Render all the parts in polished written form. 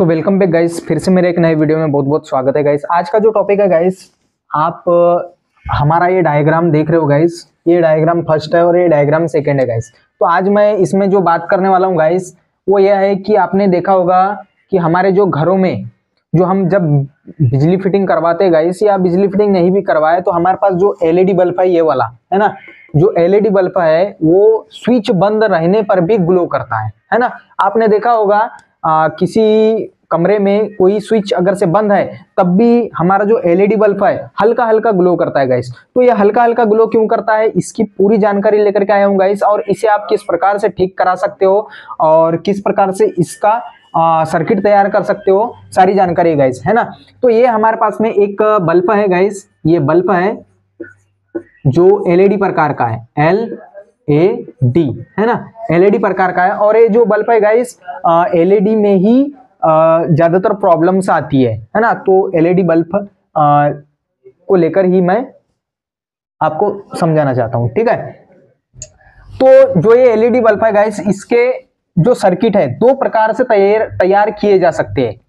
तो welcome back guys, फिर से मेरे एक नए वीडियो में बहुत बहुत स्वागत है गाइस। आज का जो टॉपिक है गाइस, आप हमारा ये डायग्राम देख रहे हो गाइस, ये डायग्राम फर्स्ट है और ये डायग्राम सेकंड है गाइस। तो आज मैं इसमें जो बात करने वाला हूँ गाइस, वो यह है कि आपने देखा होगा कि हमारे जो घरों में जो हम जब बिजली फिटिंग करवाते हैं गाइस, या बिजली फिटिंग नहीं भी करवाए तो हमारे पास जो एलईडी बल्ब है ये वाला है ना, जो एलईडी बल्ब है वो स्विच बंद रहने पर भी ग्लो करता है ना। आपने देखा होगा किसी कमरे में कोई स्विच अगर से बंद है तब भी हमारा जो एलईडी बल्ब है हल्का हल्का ग्लो करता है गाइस। तो ये हल्का हल्का ग्लो क्यों करता है, इसकी पूरी जानकारी लेकर के आया हूँ गाइस, और इसे आप किस प्रकार से ठीक करा सकते हो और किस प्रकार से इसका सर्किट तैयार कर सकते हो, सारी जानकारी गाइस, है ना। तो ये हमारे पास में एक बल्ब है गाइस, ये बल्ब है जो एलईडी प्रकार का है, LED है ना, एलईडी प्रकार का है। और ये जो बल्ब है गाइस एलईडी में ही ज्यादातर प्रॉब्लम्स आती है ना। तो एलईडी बल्ब को लेकर ही मैं आपको समझाना चाहता हूं, ठीक है। तो जो ये एलईडी बल्ब है गाइस, इसके जो सर्किट है दो प्रकार से तैयार किए जा सकते हैं।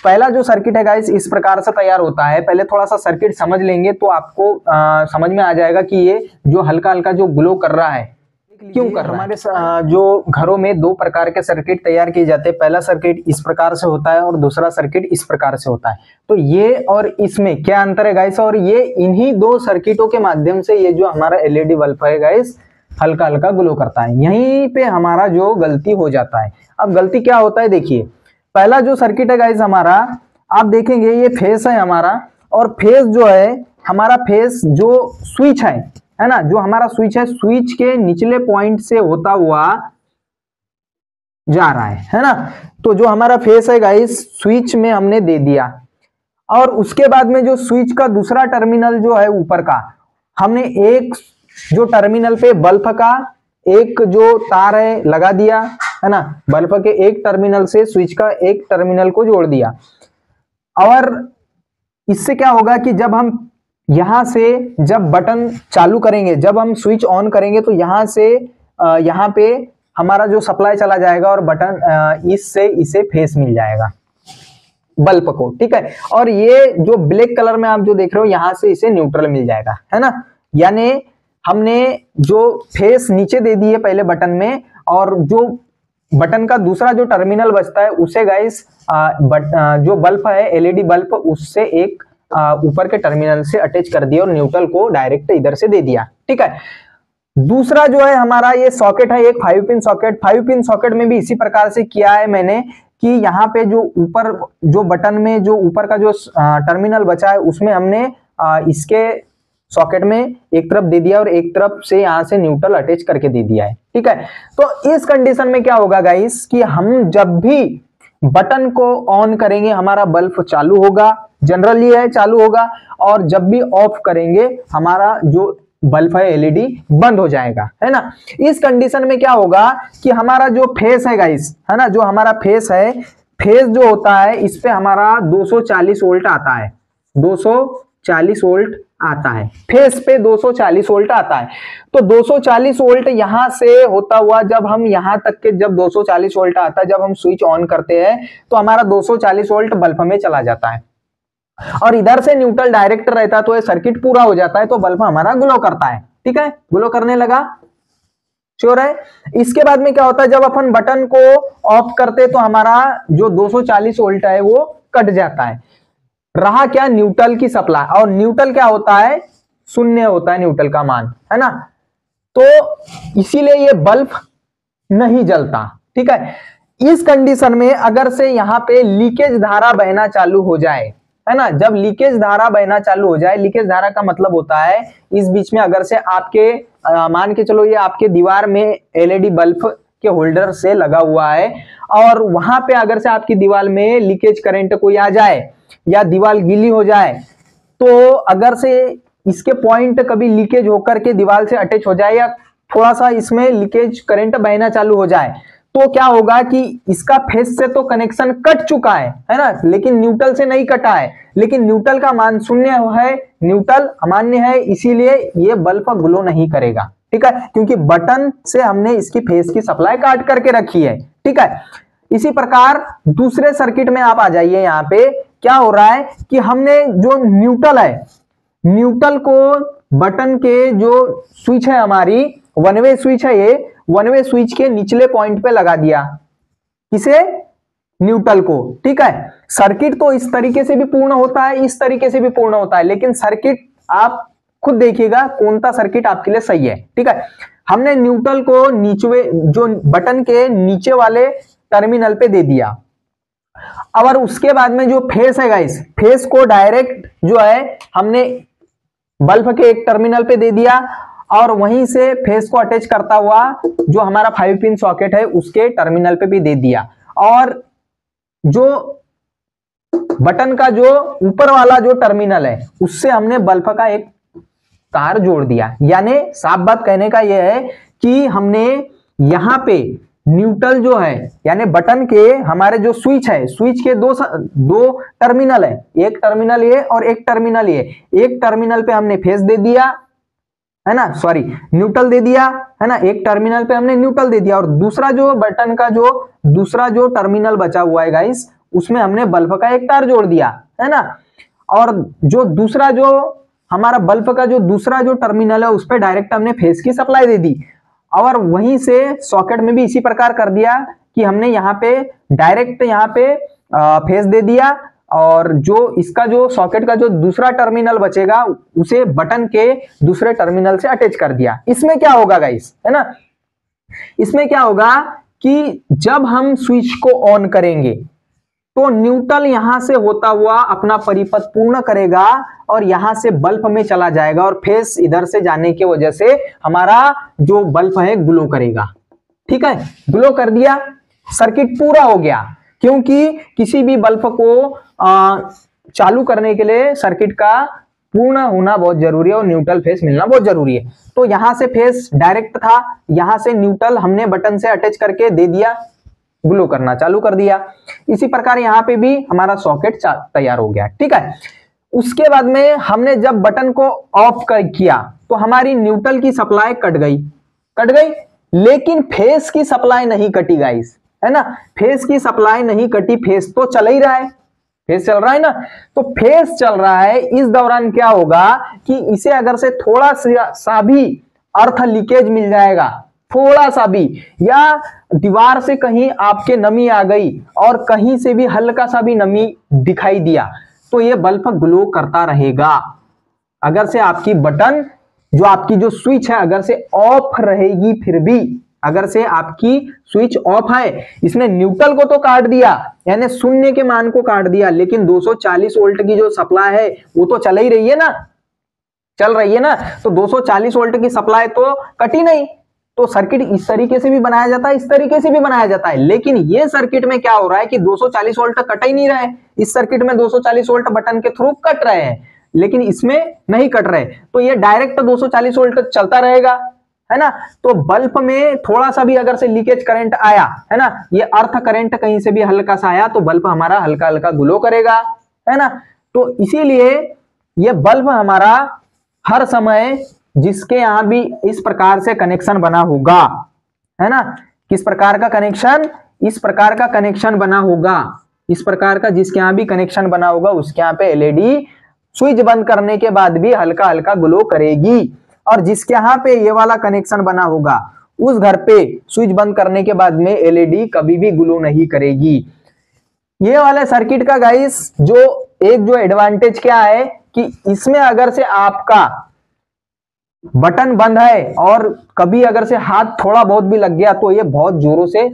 पहला जो सर्किट है गाइस इस प्रकार से तैयार होता है, पहले थोड़ा सा सर्किट समझ लेंगे तो आपको समझ में आ जाएगा कि ये जो हल्का हल्का जो ग्लो कर रहा है क्यों कर रहा है। हमारे जो घरों में दो प्रकार के सर्किट तैयार किए जाते हैं, पहला सर्किट इस प्रकार से होता है और दूसरा सर्किट इस प्रकार से होता है। तो ये और इसमें क्या अंतर है गाइस, और ये इन्हीं दो सर्किटों के माध्यम से ये जो हमारा एलईडी बल्ब है गाइस हल्का हल्का ग्लो करता है। यहीं पे हमारा जो गलती हो जाता है। अब गलती क्या होता है, देखिए पहला जो सर्किट है गाइस हमारा, आप देखेंगे ये फेस है हमारा, और फेस जो है हमारा, फेस जो स्विच है ना, जो हमारा स्विच है, स्विच के निचले पॉइंट से होता हुआ जा रहा है ना। तो जो हमारा फेस है गाइस स्विच में हमने दे दिया, और उसके बाद में जो स्विच का दूसरा टर्मिनल जो है ऊपर का, हमने एक जो टर्मिनल पे बल्ब का एक जो तार है लगा दिया है ना, बल्ब के एक टर्मिनल से स्विच का एक टर्मिनल को जोड़ दिया। और इससे क्या होगा कि जब हम यहां से जब बटन चालू करेंगे, जब हम स्विच ऑन करेंगे तो यहां से यहां पे हमारा जो सप्लाई चला जाएगा और बटन इससे इसे फेस मिल जाएगा बल्ब को, ठीक है। और ये जो ब्लैक कलर में आप जो देख रहे हो यहां से इसे न्यूट्रल मिल जाएगा, है ना। यानी हमने जो फेस नीचे दे दी है पहले बटन में, और जो बटन का दूसरा जो टर्मिनल बचता है उसे गाइस जो बल्ब है एलईडी बल्ब उससे एक ऊपर के टर्मिनल से अटैच कर दिया और न्यूट्रल को डायरेक्ट इधर से दे दिया, ठीक है। दूसरा जो है हमारा ये सॉकेट है, एक 5 पिन सॉकेट। 5 पिन सॉकेट में भी इसी प्रकार से किया है मैंने कि यहाँ पे जो ऊपर जो बटन में जो ऊपर का जो टर्मिनल बचा है उसमें हमने इसके सॉकेट में एक तरफ दे दिया और एक तरफ से यहां से न्यूट्रल अटैच करके दे दिया है, ठीक है। तो इस कंडीशन में क्या होगा गाइस कि हम जब भी बटन को ऑन करेंगे हमारा बल्ब चालू होगा, जनरली है चालू होगा, और जब भी ऑफ करेंगे हमारा जो बल्ब है एलईडी बंद हो जाएगा, है ना। इस कंडीशन में क्या होगा कि हमारा जो फेस है गाइस, है ना, जो हमारा फेस है, फेस जो होता है इस पे हमारा 240 वोल्ट आता है, 240 वोल्ट आता है, फेस पे 240 वोल्ट आता है। तो 240 वोल्ट यहां से होता हुआ जब हम यहां तक के जब 240 वोल्ट आता है, जब हम स्विच ऑन करते हैं तो हमारा 240 वोल्ट बल्ब में चला जाता है, और इधर से न्यूट्रल डायरेक्ट रहता है तो ये सर्किट पूरा हो जाता है, तो बल्ब हमारा ग्लो करता है, ठीक है, ग्लो करने लगा, श्योर है। इसके बाद में क्या होता है, जब अपन बटन को ऑफ करते तो हमारा जो 240 वोल्ट है वो कट जाता है, रहा क्या, न्यूट्रल की सप्लाई। और न्यूट्रल क्या होता है, शून्य होता है न्यूट्रल का मान, है ना। तो इसीलिए ये बल्ब नहीं जलता, ठीक है। इस कंडीशन में अगर से यहां पे लीकेज धारा बहना चालू हो जाए, है ना, जब लीकेज धारा बहना चालू हो जाए, लीकेज धारा का मतलब होता है इस बीच में अगर से आपके मान के चलो ये आपके दीवार में एलईडी बल्ब के होल्डर से लगा हुआ है, और वहां पे अगर से आपकी दीवार में लीकेज करंट कोई आ जाए या दीवार गीली हो जाए, तो अगर से इसके पॉइंट कभी लीकेज होकर के दीवार से अटैच हो जाए या थोड़ा सा इसमें लीकेज करंट बहना चालू हो जाए, तो क्या होगा कि इसका फेस से तो कनेक्शन कट चुका है ना, लेकिन न्यूट्रल से नहीं कटा है, लेकिन न्यूट्रल का मान शून्य है, न्यूट्रल अमान्य है, इसीलिए ये बल्ब ग्लो नहीं करेगा, ठीक है, क्योंकि बटन से हमने इसकी फेस की सप्लाई काट करके रखी है, ठीक है। इसी प्रकार दूसरे सर्किट में आप आ जाइए। यहाँ पे क्या हो रहा है कि हमने जो न्यूट्रल है, न्यूट्रल को बटन के जो स्विच है हमारी वन वे स्विच है, ये वन वे स्विच के निचले पॉइंट पे लगा दिया। किसे? न्यूट्रल को। ठीक है, सर्किट तो इस तरीके से भी पूर्ण होता है, इस तरीके से भी पूर्ण होता है, लेकिन सर्किट आप खुद देखिएगा कौन सा सर्किट आपके लिए सही है। ठीक है, हमने न्यूट्रल को नीचे जो बटन के नीचे वाले टर्मिनल पे दे दिया। और उसके बाद में जो फेस है गाइस, फेस को डायरेक्ट जो है हमने बल्ब के एक टर्मिनल पे दे दिया और वहीं से फेस को अटैच करता हुआ जो हमारा 5 पिन सॉकेट है उसके टर्मिनल पे भी दे दिया। और जो बटन का जो ऊपर वाला जो टर्मिनल है उससे हमने बल्ब का एक तार जोड़ दिया। यानी साफ बात कहने का यह है कि हमने यहां पे न्यूट्रल जो है यानी बटन के हमारे जो स्विच है, स्विच के दो टर्मिनल है, एक टर्मिनल ये और एक टर्मिनल ये। एक टर्मिनल पे हमने फेस दे दिया है ना, सॉरी न्यूट्रल दे दिया है ना, एक टर्मिनल पे हमने न्यूट्रल दे दिया और दूसरा जो बटन का जो दूसरा जो टर्मिनल बचा हुआ है गाइस उसमें हमने बल्ब का एक तार जोड़ दिया है ना। और जो दूसरा जो हमारा बल्ब का जो दूसरा जो टर्मिनल है उस पर डायरेक्ट हमने फेस की सप्लाई दे दी। और वहीं से सॉकेट में भी इसी प्रकार कर दिया कि हमने यहाँ पे डायरेक्ट यहाँ पे फेस दे दिया और जो इसका जो सॉकेट का जो दूसरा टर्मिनल बचेगा उसे बटन के दूसरे टर्मिनल से अटैच कर दिया। इसमें क्या होगा गाइस, है ना, इसमें क्या होगा कि जब हम स्विच को ऑन करेंगे तो न्यूट्रल यहां से होता हुआ अपना परिपथ पूर्ण करेगा और यहां से बल्ब में चला जाएगा और फेस इधर से जाने की वजह से हमारा जो बल्ब है ग्लो करेगा। ठीक है, ग्लो कर दिया, सर्किट पूरा हो गया। क्योंकि किसी भी बल्ब को चालू करने के लिए सर्किट का पूर्ण होना बहुत जरूरी है और न्यूट्रल फेस मिलना बहुत जरूरी है। तो यहां से फेस डायरेक्ट था, यहां से न्यूट्रल हमने बटन से अटैच करके दे दिया, ग्लो करना चालू कर दिया। इसी प्रकार यहाँ पे भी हमारा सॉकेट तैयार हो गया। ठीक है, उसके बाद में हमने जब बटन को ऑफ किया तो हमारी न्यूट्रल की सप्लाई कट गई, लेकिन फेस की सप्लाई नहीं कटी गाइस, है ना, फेस की सप्लाई नहीं कटी, फेस तो चल ही रहा है, फेस चल रहा है ना। तो फेस चल रहा है, इस दौरान क्या होगा कि इसे अगर से थोड़ा सा भी अर्थ लीकेज मिल जाएगा, थोड़ा सा भी, या दीवार से कहीं आपके नमी आ गई और कहीं से भी हल्का सा भी नमी दिखाई दिया तो ये बल्ब ग्लो करता रहेगा। अगर से आपकी बटन जो आपकी जो स्विच है अगर से ऑफ रहेगी, फिर भी अगर से आपकी स्विच ऑफ है, इसने न्यूट्रल को तो काट दिया यानी शून्य के मान को काट दिया, लेकिन 240 वोल्ट की जो सप्लाई है वो तो चल ही रही है ना, चल रही है ना। तो 240 वोल्ट की सप्लाई तो कटी नहीं। तो सर्किट इस तरीके से भी बनाया जाता है, इस तरीके से भी बनाया जाता है, लेकिन ये सर्किट में क्या हो रहा है कि 240 वोल्ट कट ही नहीं रहा है। इस सर्किट में 240 वोल्ट बटन के थ्रू कट रहे हैं, लेकिन इसमें नहीं कट रहे। तो ये डायरेक्ट 240 वोल्ट चलता रहेगा, है ना। तो बल्ब में थोड़ा सा भी अगर से लीकेज करंट आया, है ना, ये अर्थ करंट कहीं से भी हल्का सा आया तो बल्ब हमारा हल्का हल्का ग्लो करेगा, है ना। तो इसीलिए ये बल्ब हमारा हर समय जिसके यहां भी इस प्रकार से कनेक्शन बना होगा, है ना, किस प्रकार का कनेक्शन, इस प्रकार का कनेक्शन बना होगा, इस प्रकार का जिसके यहां भी कनेक्शन बना होगा उसके यहां पे एलईडी स्विच बंद करने के बाद भी हल्का हल्का ग्लो करेगी। और जिसके यहां पे ये वाला कनेक्शन बना होगा उस घर पे स्विच बंद करने के बाद में एलईडी कभी भी ग्लो नहीं करेगी। ये वाले सर्किट का गाइस जो एक जो एडवांटेज क्या है कि इसमें अगर से आपका बटन बंद है और कभी अगर से हाथ थोड़ा बहुत भी लग गया तो ये बहुत जोरों से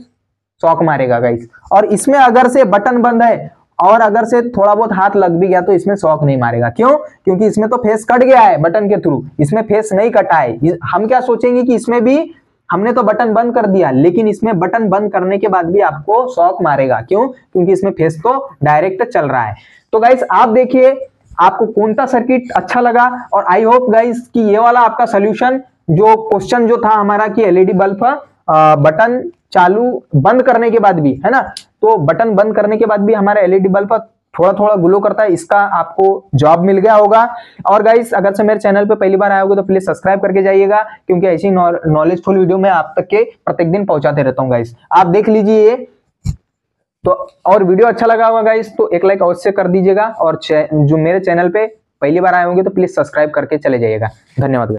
शॉक मारेगा गाइस। और इसमें अगर से बटन बंद है और अगर से थोड़ा बहुत हाथ लग भी गया तो इसमें शॉक नहीं मारेगा। क्यों? क्योंकि इसमें तो फेस कट गया है बटन के थ्रू, इसमें फेस नहीं कटा है। हम क्या सोचेंगे कि इसमें भी हमने तो बटन बंद कर दिया, लेकिन इसमें बटन बंद करने के बाद भी आपको शॉक मारेगा। क्यों? क्योंकि इसमें फेस तो डायरेक्ट चल रहा है। तो गाइस आप देखिए आपको कौन सा सर्किट अच्छा लगा, और आई होप गाइस कि ये वाला आपका सोल्यूशन जो क्वेश्चन जो था हमारा कि एलईडी बल्ब बटन चालू बंद करने के बाद भी, है ना, तो बटन बंद करने के बाद भी हमारा एलईडी बल्ब थोड़ा थोड़ा ग्लो करता है, इसका आपको जवाब मिल गया होगा। और गाइस अगर से मेरे चैनल पे पहली बार आए होगे तो प्लीज सब्सक्राइब करके जाइएगा, क्योंकि ऐसी नॉलेजफुल वीडियो मैं आप तक के प्रत्येक दिन पहुंचाते रहता हूं। गाइस आप देख लीजिए तो और वीडियो अच्छा लगा होगा गाइस तो एक लाइक अवश्य कर दीजिएगा, और जो मेरे चैनल पे पहली बार आए होंगे तो प्लीज सब्सक्राइब करके चले जाइएगा। धन्यवाद।